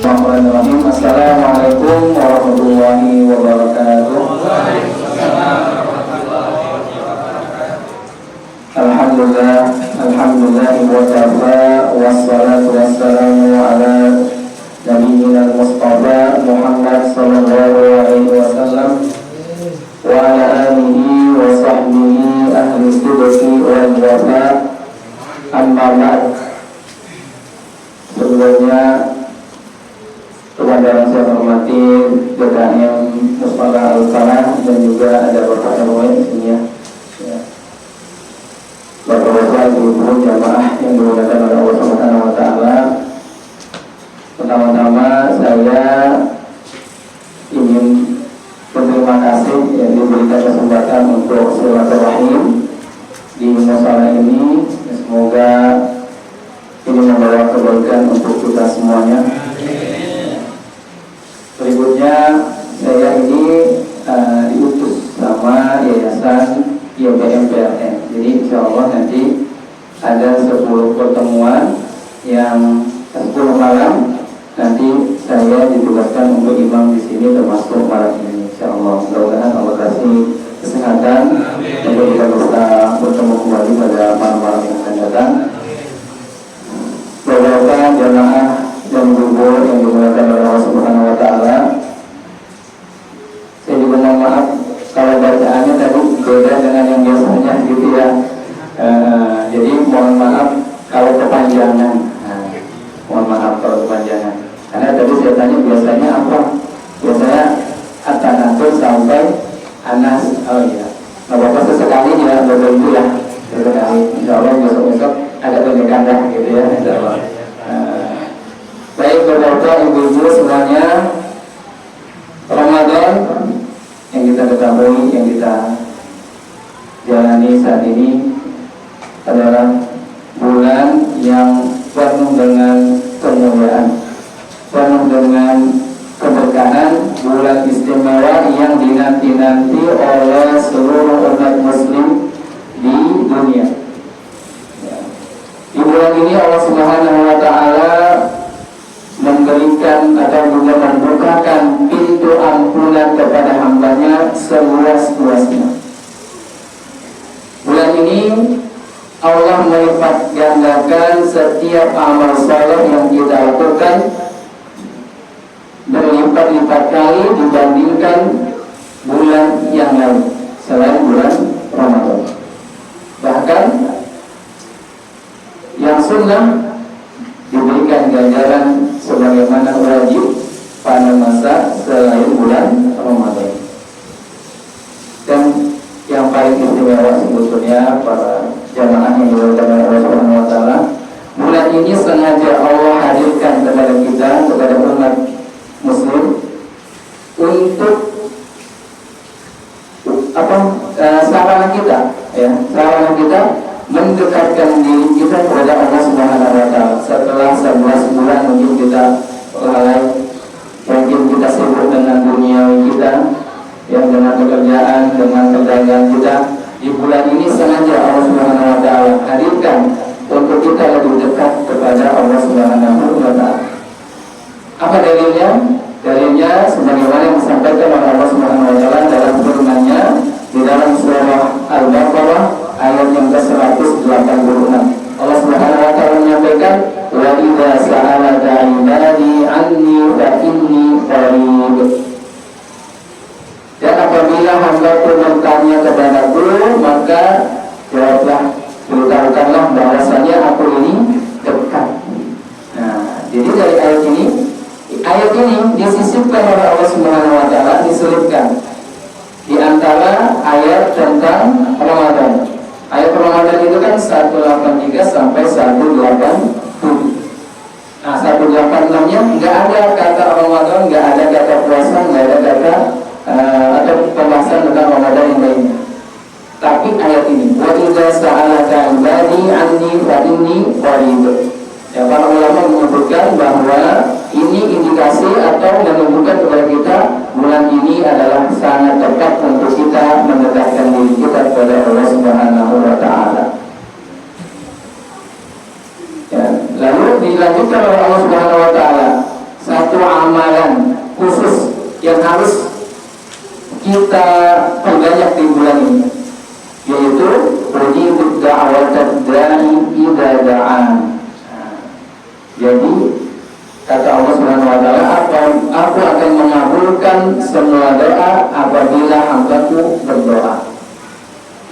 Bismillahirrahmanirrahim. Assalamualaikum warahmatullahi wabarakatuh. Alhamdulillah, alhamdulillah wa kafa, wassalatu wassalamu ala nabiyyina al-mustafa Muhammad sallallahu alaihi wasallam wa ala alihi wa sahbihi ahli sidqi wal wafa. Amma ba'd. Sebelumnya kepada yang saya hormati DKM Musfala Al-Falah dan juga ada Bapak RW di sini ya. Bapak-bapak, ibu-ibu jamaah yang dimuliakan oleh Allah Subhanahu wa taala. Pertama-tama saya ingin berterima kasih yang diberikan kesempatan untuk silaturahim di musala ini. Semoga ini membawa kebaikan untuk kita semuanya. Berikutnya saya ini diutus sama Yayasan YPM PLN. Jadi insya Allah nanti ada 10 pertemuan yang 10 malam. Nanti saya ditugaskan untuk imam di sini termasuk malam ini. Insya Allah mudah-mudahan Allah kasih kesehatan untuk kita bisa bertemu kembali pada malam-malam yang akan datang. Beberapa jamaah dan guru yang dimuliakan oleh Allah Subhanahu wa taala. Saya juga mohon maaf kalau bacaannya tadi beda dengan yang biasanya gitu ya. Jadi mohon maaf kalau kepanjangan. Mohon maaf kalau kepanjangan. Karena tadi saya tanya biasanya apa? Biasanya At-Tanatsur sampai Anas. Oh iya. Nah, Bapak sesekali ya Bapak Ibu ya. Sesekali. Insyaallah besok-besok ada pendekatan dah gitu ya. Insyaallah. Baik Bapak Ibu semuanya, Ramadan yang kita ketahui, yang kita jalani saat ini adalah bulan yang penuh dengan kemuliaan, penuh dengan keberkahan, bulan istimewa yang dinanti-nanti oleh seluruh umat muslim di dunia. Di bulan ini Allah Subhanahu wa taala memberikan atau juga membukakan pintu ampunan kepada hambanya seluas-luasnya. Bulan ini Allah melipat gandakan setiap amal saleh yang kita lakukan berlipat-lipat kali dibandingkan bulan yang lain selain bulan Ramadan. Bahkan yang sunnah diberikan ganjaran sebagaimana wajib pada masa selain bulan Ramadan. Dan yang paling istimewa sebetulnya para jamaah yang dimuliakan oleh Allah Subhanahu wa taala, bulan ini sengaja Allah hadirkan kepada kita, kepada umat muslim untuk sarana kita ya, sarana kita mendekatkan diri kita kepada Allah Subhanahu wa taala. Setelah 11 bulan mungkin kita lalai, mungkin kita sibuk dengan dunia kita, yang dengan pekerjaan, dengan perdagangan kita. Di bulan ini sengaja Allah Subhanahu wa taala hadirkan untuk kita lebih dekat kepada Allah Subhanahu wa taala. Apa dalilnya? Dalilnya sebagaimana yang disampaikan oleh Allah Subhanahu wa taala dalam firman-Nya di dalam surah Al-Baqarah ayat yang ke-186. Allah Subhanahu wa taala menyampaikan, "Wa idza sa'alaka 'ibadi 'anni fa inni qarib." Dan apabila hamba-Ku bertanya kepadaku, maka jawablah, beritahukanlah bahwasanya Aku ini dekat. Nah, jadi dari ayat ini disisipkan oleh Allah Subhanahu wa taala, diselipkan di antara ayat tentang Ramadan. Ayat Ramadan itu kan 183 sampai 187. Nah, 186-nya nggak ada kata Ramadan, nggak ada kata puasa, nggak ada kata atau pembahasan tentang Ramadan yang lainnya. Tapi ayat ini, wa idza sa'alaka 'ibadi 'anni fa inni qarib. Ya, para ulama menyebutkan bahwa ini indikasi atau menunjukkan kepada kita bulan ini adalah sangat tepat untuk kita mendekatkan diri kita kepada Allah Subhanahu wa taala. Ya, lalu dilanjutkan oleh Allah Subhanahu wa taala, satu satu amalan khusus yang harus kita perbanyak di bulan ini, yaitu ujibu da'watad da'i idza da'an. Jadi kata Allah Subhanahu wa taala, aku akan mengabulkan semua doa apabila hambaku berdoa.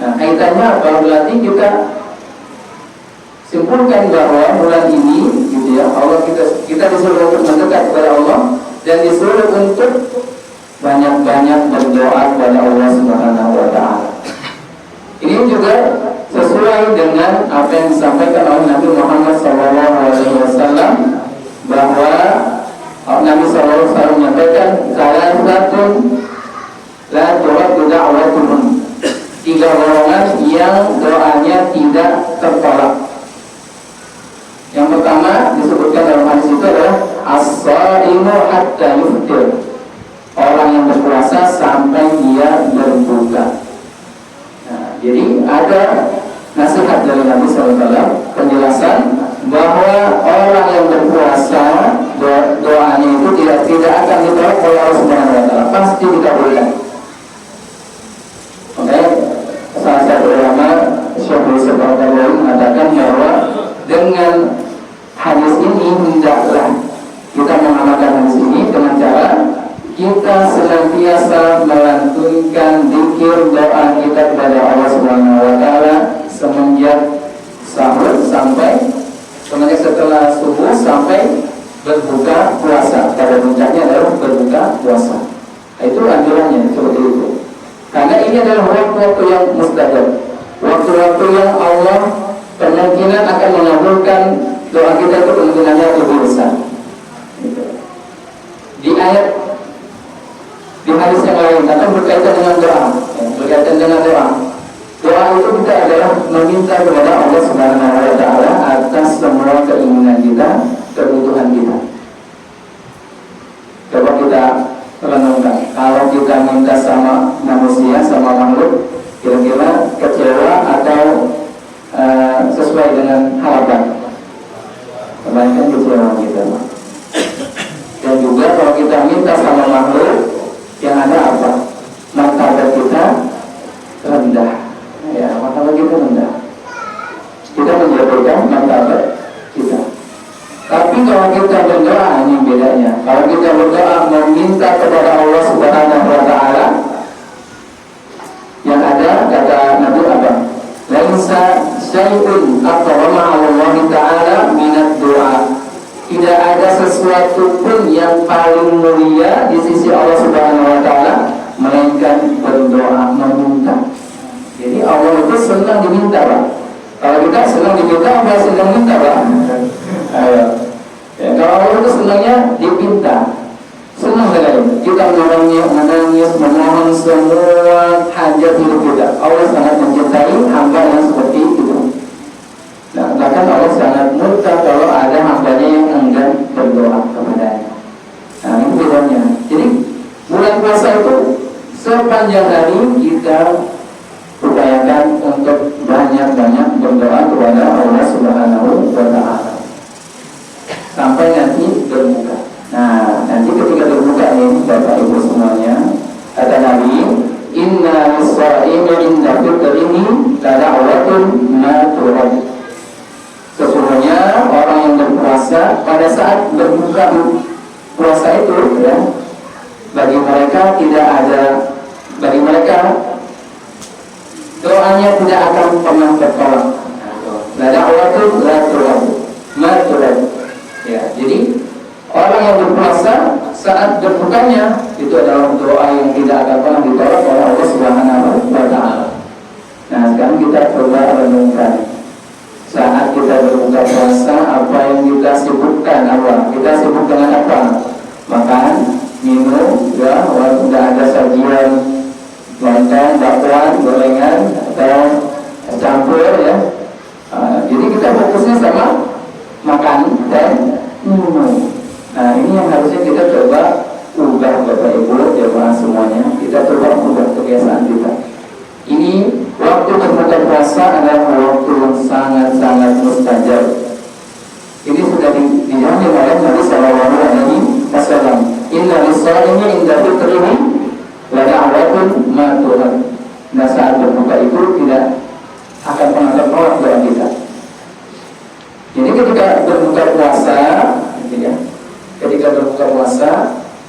Nah, kaitannya apa? Berarti kita simpulkan bahwa bulan ini gitu ya, Allah kita disuruh untuk mendekat kepada Allah dan disuruh untuk banyak-banyak berdoa kepada Allah Subhanahu wa taala. Ini juga sesuai dengan apa yang disampaikan oleh Nabi Muhammad SAW, bahwa Nabi SAW menyampaikan salatun la turaddu da'watuhum, 3 golongan yang doanya tidak tertolak. Yang pertama disebutkan dalam hadis itu adalah as-shaimu hatta yuftir, orang yang berpuasa sampai dia berbuka. Nah, jadi ada nasihat dari Nabi SAW, penjelasan bahwa orang yang berpuasa doanya itu tidak akan ditolak oleh Allah Subhanahu wa taala, pasti dikabulkan. Makanya salah satu ulama Syekh Al-Albani mengatakan bahwa dengan hadis ini hendaklah kita mengamalkan hadis ini dengan cara kita senantiasa melantunkan zikir doa kita kepada Allah Subhanahu wa taala semenjak sahur sampai semenjak setelah subuh sampai berbuka puasa. Pada puncaknya adalah berbuka puasa. Itu anjurannya seperti itu. Karena ini adalah waktu-waktu yang mustajab, waktu-waktu yang Allah kemungkinan akan mengabulkan doa kita, itu kemungkinannya lebih besar. Di ayat, di hadis yang lain atau berkaitan dengan doa, berkaitan dengan doa. Doa itu kita adalah meminta kepada Allah Subhanahu wa taala atas semua keinginan kita, kebutuhan kita. Coba kita renungkan, kalau kita minta sama manusia, sama makhluk, kira-kira kecewa atau sesuai dengan harapan? Kebanyakan kecewa kita. Dan juga kalau kita minta sama makhluk, yang ada apa? Martabat kita rendah. Ya, martabat kita rendah. Kita menjatuhkan martabat kita. Tapi kalau kita berdoa, ini bedanya. Kalau kita berdoa meminta kepada Allah Subhanahu wa taala, yang ada kata Nabi apa? Laisa syai'un aqrama 'ala Allah taala minad du'a. Tidak ada sesuatu pun yang paling mulia di sisi Allah Subhanahu wa taala melainkan berdoa, meminta. Jadi Allah itu senang diminta, Pak. Kalau kita senang diminta, apa senang minta, Pak? Ayo. Ya, kalau Allah itu senangnya dipinta. Senang sekali kita menangis, memohon semua hajat hidup kita. Allah sangat mencintai hamba yang seperti itu. Nah, bahkan Allah sangat murka kalau ada hambanya yang enggan berdoa kepadanya. Nah, ini bedanya. Jadi bulan puasa itu sepanjang hari kita upayakan untuk banyak-banyak berdoa kepada Allah Subhanahu wa taala sampai nanti berbuka. Nah, nanti ketika berbuka ini Bapak Ibu semuanya, kata Nabi, inna lis-shaimi 'inda fitrihi lada'watun ma turad. Sesungguhnya orang yang berpuasa pada saat berbuka puasa itu, ya, bagi mereka doanya tidak akan pernah tertolak. Lada'watun la turad, ma turad. Ya, jadi orang yang berpuasa saat berbukanya itu adalah doa yang tidak akan pernah ditolak oleh Allah Subhanahu wa taala. Nah, sekarang kita coba renungkan. Saat kita berbuka puasa, apa yang kita sibukkan? Apa? Kita sibuk dengan apa? Makan, minum, ya, walaupun tidak ada sajian lontong, bakwan, gorengan atau campur, ya. Jadi kita fokusnya sama makan dan minum. Nah, ini yang harusnya kita coba ubah, Bapak Ibu jemaah semuanya. Kita coba ubah kebiasaan kita. Ini waktu berbuka puasa adalah waktu yang sangat-sangat mustajab. Ini sudah dijamin oleh Nabi Sallallahu Alaihi Wasallam. inna lis-shaimi inda fitrihi la da'watun ma turad. Nah, saat berbuka itu tidak akan pernah tertolak doa kita. Jadi ketika berbuka puasa, gitu ya, ketika berbuka puasa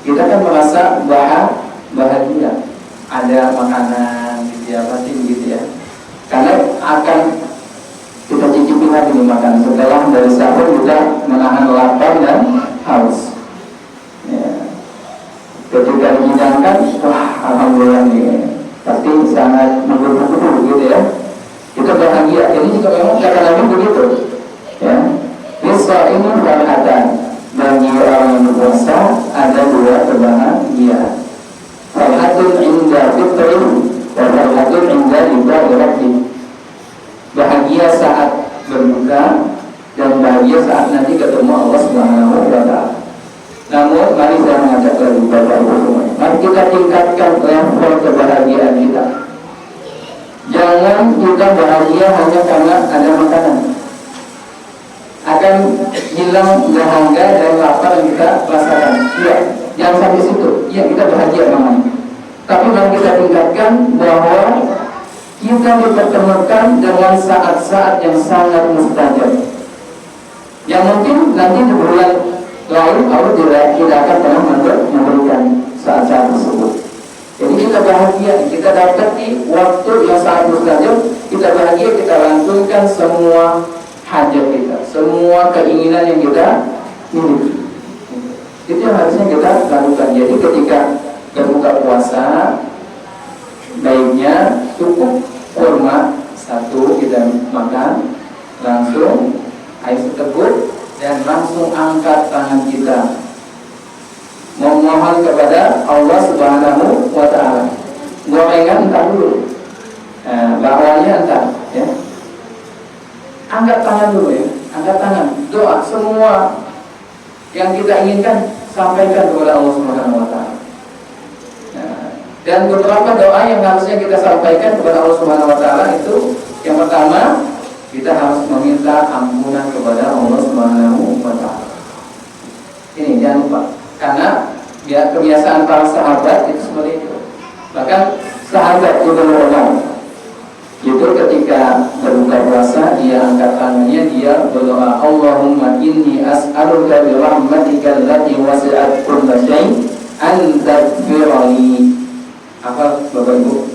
kita kan merasa bahagia, ada makanan, gitu ya, pasti begitu ya. Karena akan kita cicipi lagi nih makan setelah dari sahur kita menahan lapar dan haus. Ya. Ketika dihidangkan, wah alhamdulillah nih, pasti sangat menggebu-gebu gitu ya. Kita bahagia. Ini juga memang kata Nabi begitu. Ya, lis-shaimi farhatan, bagi orang yang berpuasa ada dua kebahagiaan. Farhatun inda fitri wa farhatun inda liqa'i rabbih. Bahagia saat berbuka dan bahagia saat nanti ketemu Allah Subhanahu wa taala. Namun mari saya mengajak lagi Bapak Ibu semuanya, mari kita tingkatkan level kebahagiaan kita. Jangan kita bahagia hanya karena ada makanan. Akan hilang dahaga dan lapar yang kita rasakan. Iya, jangan sampai situ. Iya, kita bahagia memang. Tapi mari kita tingkatkan bahwa kita dipertemukan dengan saat-saat yang sangat mustajab, yang mungkin nanti di bulan lain Allah tidak akan pernah memberikan saat-saat tersebut. Jadi kita bahagia, kita dapati waktu yang sangat mustajab, kita bahagia, kita lantunkan semua hajat kita, semua keinginan yang kita miliki. Itu yang harusnya kita lakukan. Jadi ketika berbuka puasa, baiknya cukup kurma satu kita makan, langsung air seteguk dan langsung angkat tangan kita memohon kepada Allah Subhanahu wa taala. Gorengan entar dulu, bakwanya entar ya. Angkat tangan dulu ya, angkat tangan, doa semua yang kita inginkan sampaikan kepada Allah Subhanahu wa taala. Dan beberapa doa yang harusnya kita sampaikan kepada Allah Subhanahu wa taala itu, yang pertama, kita harus meminta ampunan kepada Allah Subhanahu wa taala. Ini jangan lupa, karena ya kebiasaan para sahabat itu seperti itu. Bahkan sahabat Ibnu Umar itu ketika berbuka puasa, dia angkat tangannya, dia berdoa, Allahumma inni as'aluka bi rahmatika allati wasi'at kulla syai' an taghfirli. Apa Bapak Ibu?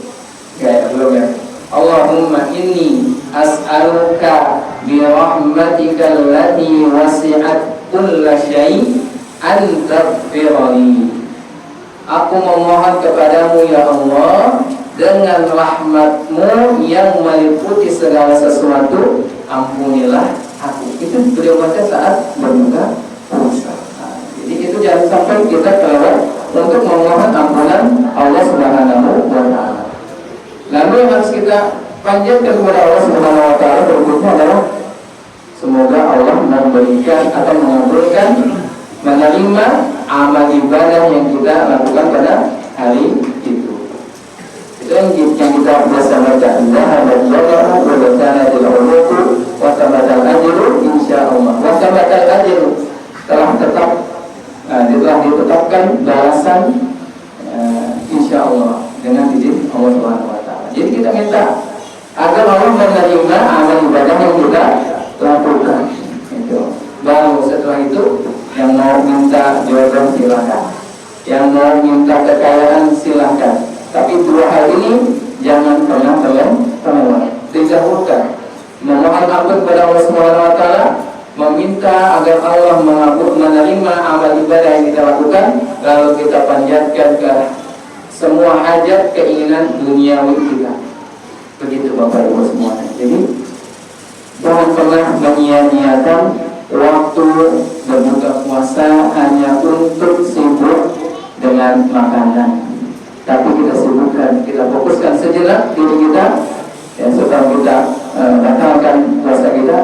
Ya, belum ya. Allahumma inni as'aluka bi rahmatika allati wasi'at kulla syai' an taghfirli. Aku memohon kepadamu ya Allah, dengan rahmat-Mu yang meliputi segala sesuatu, ampunilah aku. Itu beliau baca saat berbuka puasa. Jadi itu jangan sampai kita kelewat untuk memohon ampunan Allah Subhanahu wa taala. Lalu yang harus kita panjatkan kepada Allah Subhanahu wa taala berikutnya adalah semoga Allah memberikan atau mengabulkan, menerima amal ibadah yang kita lakukan pada hari itu. Itu yang kita biasa baca. Zahabat jannah wa batana al-uluku wa tabatal ajru insyaallah. Wa tabatal ajru, telah ditetapkan balasan insyaallah dengan izin Allah Subhanahu wa taala. Jadi kita minta agar Allah menerima amal ibadah yang kita lakukan. Itu. Baru setelah itu yang mau minta jodoh silakan, yang mau minta kekayaan silakan. Tapi dua hal ini jangan pernah terlewat. Didahulukan memohon ampun kepada Allah Subhanahu wa taala, meminta agar Allah menerima amal ibadah yang kita lakukan, lalu kita panjatkan ke semua hajat keinginan duniawi kita. Begitu Bapak Ibu semuanya. Jadi jangan pernah menyia-nyiakan waktu berbuka puasa hanya untuk sibuk dengan makanan. Tapi kita sibukkan, kita fokuskan sejenak diri kita, ya, setelah kita batalkan puasa kita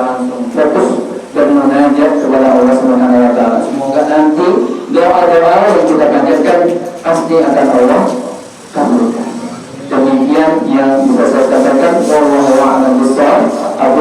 langsung fokus bermunajat kepada Allah Subhanahu wa taala. Semoga nanti doa-doa yang kita panjatkan pasti akan Allah kabulkan. Demikian yang bisa saya sampaikan. Wallahu a'lam bishawab. Aku